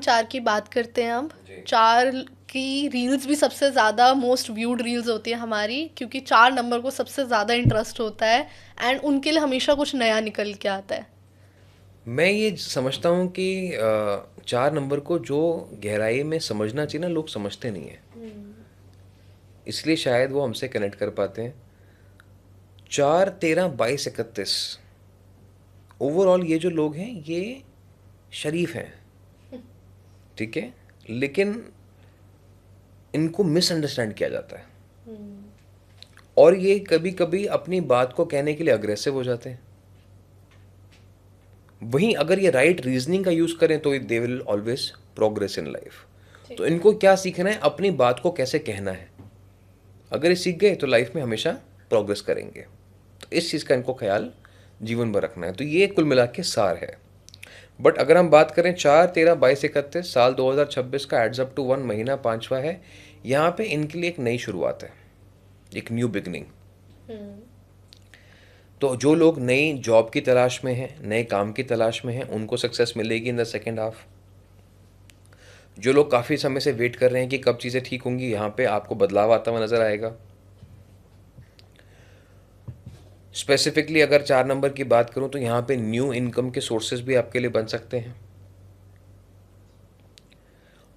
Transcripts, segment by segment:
चार की बात करते हैं अब। जी। चार की रील्स भी सबसे ज़्यादा मोस्ट व्यूड रील्स होती है हमारी, क्योंकि चार नंबर को सबसे ज़्यादा इंटरेस्ट होता है एंड उनके लिए हमेशा कुछ नया निकल के आता है। मैं ये समझता हूँ कि 4 नंबर को जो गहराई में समझना चाहिए ना, लोग समझते नहीं हैं। इसलिए शायद वो हमसे कनेक्ट कर पाते हैं। 4, 13, 22, 31, ओवरऑल ये जो लोग हैं ये शरीफ हैं, ठीक है? लेकिन इनको मिसअंडरस्टैंड किया जाता है और ये कभी कभी अपनी बात को कहने के लिए अग्रेसिव हो जाते हैं। वहीं अगर ये राइट रीजनिंग का यूज़ करें तो they will always progress in life. तो ठीक है। इनको क्या सीखना है, अपनी बात को कैसे कहना है। अगर ये सीख गए तो लाइफ में हमेशा प्रोग्रेस करेंगे। तो इस चीज़ का इनको ख्याल जीवन भर रखना है। तो ये कुल मिला के सार है। बट अगर हम बात करें 4, 13, 22, 31, साल 2026 का एड्स अप टू 1, महीना 5वां है। यहाँ पे इनके लिए एक नई शुरुआत है, एक न्यू बिगनिंग। तो जो लोग नई जॉब की तलाश में हैं, नए काम की तलाश में हैं, उनको सक्सेस मिलेगी इन द सेकेंड हाफ। जो लोग काफ़ी समय से वेट कर रहे हैं कि कब चीज़ें ठीक होंगी, यहाँ पे आपको बदलाव आता हुआ नज़र आएगा। स्पेसिफिकली अगर 4 नंबर की बात करूँ तो यहाँ पे न्यू इनकम के सोर्सेज भी आपके लिए बन सकते हैं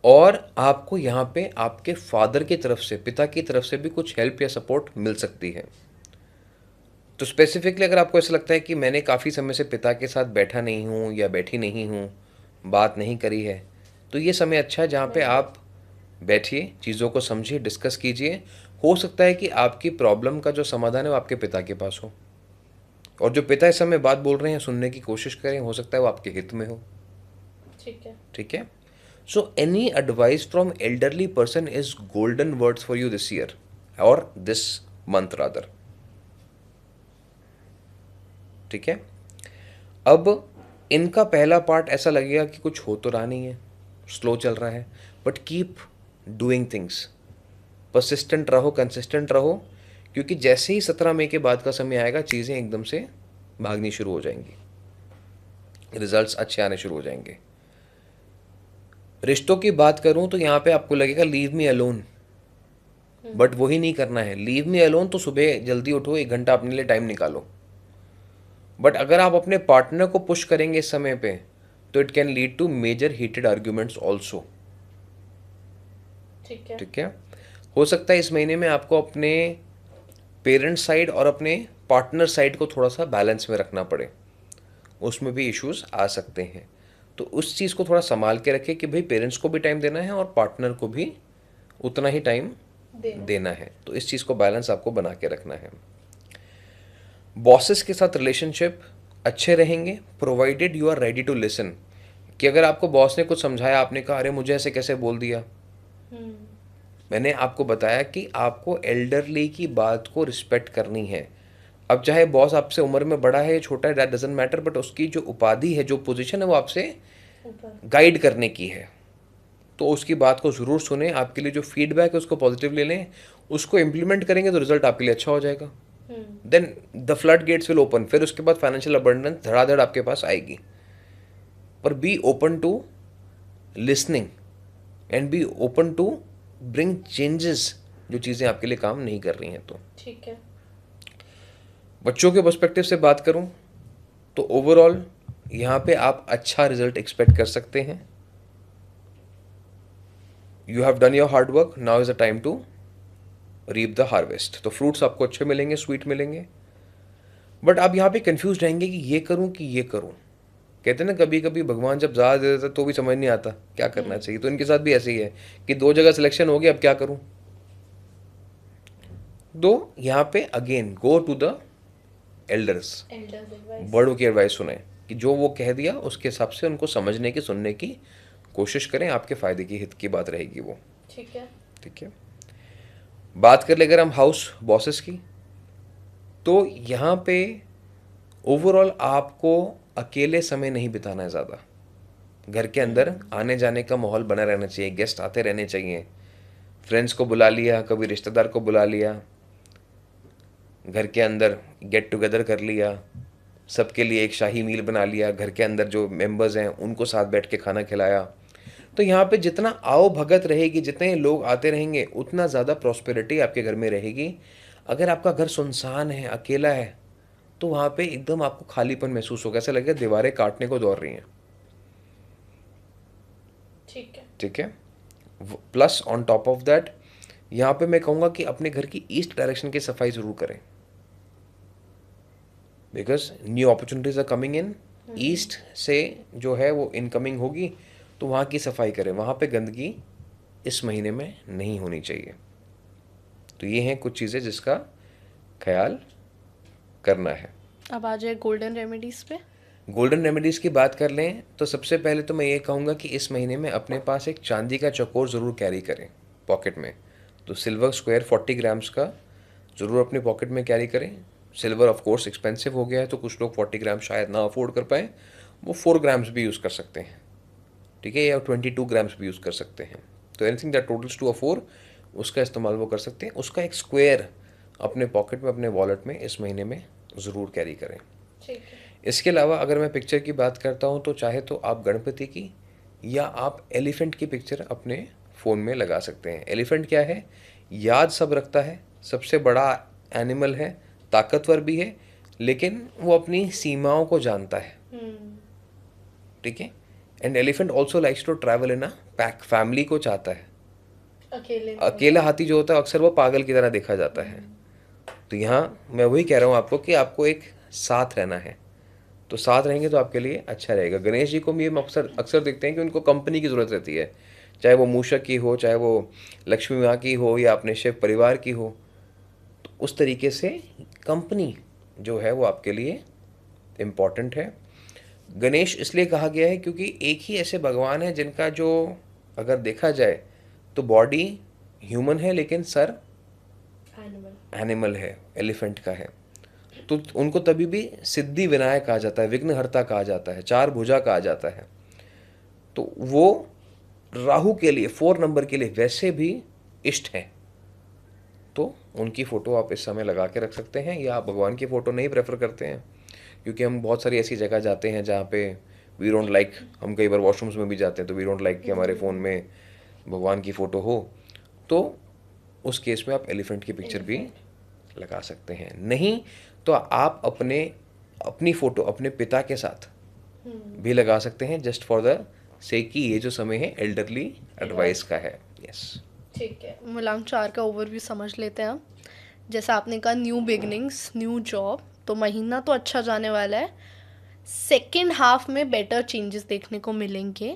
और आपको यहाँ पे आपके फादर की तरफ से, पिता की तरफ से भी कुछ हेल्प या सपोर्ट मिल सकती है। तो स्पेसिफिकली अगर आपको ऐसा लगता है कि मैंने काफ़ी समय से पिता के साथ बैठा नहीं हूँ या बैठी नहीं हूँ, बात नहीं करी है, तो ये समय अच्छा है जहाँ पे आप बैठिए, चीज़ों को समझिए, डिस्कस कीजिए। हो सकता है कि आपकी प्रॉब्लम का जो समाधान है वो आपके पिता के पास हो, और जो पिता इस समय बात बोल रहे हैं सुनने की कोशिश करें, हो सकता है वो आपके हित में हो। ठीक है। ठीक है? So any advice from elderly person is golden words for you this year और दिस मंथ रादर। ठीक है? अब इनका पहला पार्ट ऐसा लगेगा कि कुछ हो तो रहा नहीं है, स्लो चल रहा है, but keep doing things, persistent रहो, कंसिस्टेंट रहो, क्योंकि जैसे ही 17 मई के बाद का समय आएगा चीज़ें एकदम से भागनी शुरू हो जाएंगी, रिजल्ट्स अच्छे आने शुरू हो जाएंगे। रिश्तों की बात करूं तो यहाँ पे आपको लगेगा लीव मी अलोन, बट वही नहीं करना है। लीव मी अलोन तो सुबह जल्दी उठो, 1 घंटा अपने लिए टाइम निकालो। बट अगर आप अपने पार्टनर को पुश करेंगे इस समय पे तो it can lead to major heated arguments also. ठीक है। ठीक है? हो सकता है इस महीने में आपको अपने पेरेंट साइड और अपने पार्टनर साइड को थोड़ा सा बैलेंस में रखना पड़े, उसमें भी इश्यूज आ सकते हैं। तो उस चीज़ को थोड़ा संभाल के रखें कि भाई पेरेंट्स को भी टाइम देना है और पार्टनर को भी उतना ही टाइम देना। देना है। तो इस चीज़ को बैलेंस आपको बना के रखना है। बॉसेस के साथ रिलेशनशिप अच्छे रहेंगे provided you are ready to listen. कि अगर आपको बॉस ने कुछ समझाया, आपने कहा अरे मुझे ऐसे कैसे बोल दिया, मैंने आपको बताया कि आपको एल्डरली की बात को रिस्पेक्ट करनी है। अब चाहे बॉस आपसे उम्र में बड़ा है या छोटा है, दैट डजंट मैटर, बट उसकी जो उपाधि है, जो पोजीशन है, वो आपसे ऊपर। गाइड करने की है। तो उसकी बात को ज़रूर सुने, आपके लिए जो फीडबैक है उसको पॉजिटिव ले लें, उसको इम्प्लीमेंट करेंगे तो रिजल्ट आपके लिए अच्छा हो जाएगा। Then the flood gates will open, फिर उसके बाद फाइनेंशियल अबंडेंस धड़ाधड़ आपके पास आएगी। पर be open to listening and be open to bring changes, जो चीज़ें आपके लिए काम नहीं कर रही हैं। तो ठीक है। बच्चों के पर्सपेक्टिव से बात करूं तो ओवरऑल यहाँ पे आप अच्छा रिजल्ट एक्सपेक्ट कर सकते हैं। You have done your hard work, now is the time to reap the harvest. तो फ्रूट्स आपको अच्छे मिलेंगे, स्वीट मिलेंगे। बट आप यहाँ पे कंफ्यूज रहेंगे कि ये करूँ कि ये करूँ। कहते हैं ना, कभी कभी भगवान जब ज़्यादा दे देता है तो भी समझ नहीं आता क्या करना चाहिए। तो इनके साथ भी ऐसे ही है कि 2 जगह सिलेक्शन हो गया, अब क्या करूँ। तो यहाँ पे again go to the elders, elders advice. बड़ों की एडवाइस सुने, कि जो वो कह दिया उसके हिसाब से उनको समझने की, सुनने की कोशिश करें। आपके फ़ायदे की, हित की बात रहेगी वो। ठीक है। ठीक है? बात कर ले अगर हम हाउस बॉसेस की, तो यहाँ पे ओवरऑल आपको अकेले समय नहीं बिताना है ज़्यादा। घर के अंदर आने जाने का माहौल बना रहना चाहिए, गेस्ट आते रहने चाहिए। फ्रेंड्स को बुला लिया, कभी रिश्तेदार को बुला लिया, घर के अंदर गेट टुगेदर कर लिया, सबके लिए एक शाही मील बना लिया, घर के अंदर जो मेंबर्स हैं उनको साथ बैठ के खाना खिलाया। तो यहाँ पे जितना आओ भगत रहेगी, जितने लोग आते रहेंगे, उतना ज़्यादा प्रॉस्पेरिटी आपके घर में रहेगी। अगर आपका घर सुनसान है, अकेला है, तो वहाँ पे एकदम आपको खालीपन महसूस होगा, ऐसा लगेगा दीवारें काटने को दौड़ रही हैं। ठीक है। ठीक है। Plus on top of that, यहाँ पे मैं कहूँगा कि अपने घर की ईस्ट डायरेक्शन की सफाई ज़रूर करें, because new opportunities are coming in. East से जो है वो इनकमिंग होगी, तो वहाँ की सफाई करें, वहाँ पे गंदगी इस महीने में नहीं होनी चाहिए। तो ये हैं कुछ चीज़ें जिसका ख्याल करना है। अब आ जाए गोल्डन रेमेडीज पे। गोल्डन रेमेडीज़ की बात कर लें तो सबसे पहले तो मैं ये कहूँगा कि इस महीने में अपने पास एक चांदी का चौकोर ज़रूर कैरी करें पॉकेट में। तो सिल्वर स्क्वायर 40 ग्राम्स का ज़रूर अपने पॉकेट में कैरी करें। सिल्वर ऑफ कोर्स एक्सपेंसिव हो गया है, तो कुछ लोग 40 ग्राम शायद ना अफोर्ड कर पाएँ, वो 4 ग्राम्स भी यूज़ कर सकते हैं, ठीक है, या 22 ग्राम्स भी यूज़ कर सकते हैं। तो anything that totals to a 4, उसका इस्तेमाल वो कर सकते हैं। उसका एक स्क्वायर अपने पॉकेट में, अपने वॉलेट में इस महीने में ज़रूर कैरी करें। ठीक है। इसके अलावा अगर मैं पिक्चर की बात करता हूँ, तो चाहे तो आप गणपति की या आप एलिफेंट की पिक्चर अपने फ़ोन में लगा सकते हैं। एलिफेंट क्या है, याद सब रखता है, सबसे बड़ा एनिमल है, ताकतवर भी है, लेकिन वो अपनी सीमाओं को जानता है, ठीक है। And elephant also likes to travel in a pack, family को चाहता है। अकेला हाथी जो होता है अक्सर वो पागल की तरह देखा जाता है। तो यहाँ मैं वही कह रहा हूँ आपको कि आपको एक साथ रहना है, तो साथ रहेंगे तो आपके लिए अच्छा रहेगा। गणेश जी को भी हम अक्सर अक्सर देखते हैं कि उनको कंपनी की ज़रूरत रहती है, चाहे वो मूषक की हो, चाहे वो लक्ष्मी माँ की हो, या अपने शिव परिवार की हो। तो उस तरीके से कंपनी जो है वो आपके लिए इम्पॉर्टेंट है। गणेश इसलिए कहा गया है क्योंकि एक ही ऐसे भगवान है जिनका जो अगर देखा जाए तो बॉडी ह्यूमन है, लेकिन सर एनिमल है, एलिफेंट का है। तो उनको तभी भी सिद्धि विनायक कहा जाता है, विघ्नहर्ता कहा जाता है, चार भुजा कहा जाता है। तो वो राहु के लिए 4 नंबर के लिए वैसे भी इष्ट हैं। तो उनकी फ़ोटो आप इस समय लगा के रख सकते हैं, या आप भगवान की फ़ोटो नहीं प्रेफर करते हैं, क्योंकि हम बहुत सारी ऐसी जगह जाते हैं जहाँ पे वी डोंट लाइक, हम कई बार वॉशरूम्स में भी जाते हैं तो वी डोंट लाइक कि हमारे फ़ोन में भगवान की फ़ोटो हो, तो उस केस में आप एलिफेंट की पिक्चर भी लगा सकते हैं। नहीं तो आप अपनी फ़ोटो अपने पिता के साथ भी लगा सकते हैं, जस्ट फॉर द से कि ये जो समय है एल्डरली एडवाइस का है। यस, ठीक है। मुलांग 4 का ओवरव्यू समझ लेते हैं हम। जैसा आपने कहा न्यू बिगनिंग्स, न्यू जॉब, तो महीना तो अच्छा जाने वाला है। सेकेंड हाफ में बेटर चेंजेस देखने को मिलेंगे,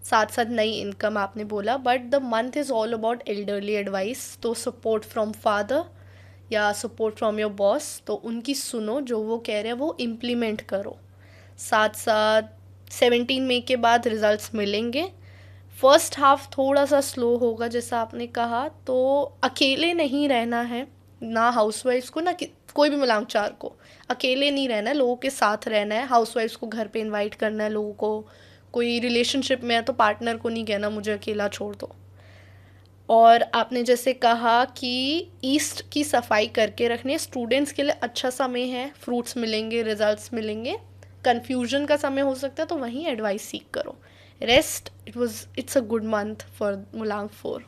साथ साथ नई इनकम आपने बोला, but the month is all about elderly advice. तो सपोर्ट फ्रॉम फादर या सपोर्ट फ्रॉम योर बॉस, तो उनकी सुनो, जो वो कह रहे हैं वो इम्प्लीमेंट करो। साथ साथ 17 मई के बाद रिजल्ट्स मिलेंगे। फर्स्ट हाफ थोड़ा सा स्लो होगा जैसा आपने कहा, तो अकेले नहीं रहना है, ना हाउसवाइफ्स को, ना कोई भी मुलांग 4 को अकेले नहीं रहना है, लोगों के साथ रहना है। हाउसवाइफ्स को घर पे इनवाइट करना है, लोगों को, कोई रिलेशनशिप में है तो पार्टनर को नहीं कहना मुझे अकेला छोड़ दो। और आपने जैसे कहा कि ईस्ट की सफाई करके रखनी है। स्टूडेंट्स के लिए अच्छा समय है, फ्रूट्स मिलेंगे, रिजल्ट्स मिलेंगे। कन्फ्यूजन का समय हो सकता है, तो वहीं एडवाइस सीख करो। Rest, it's a good month for मुलांग 4।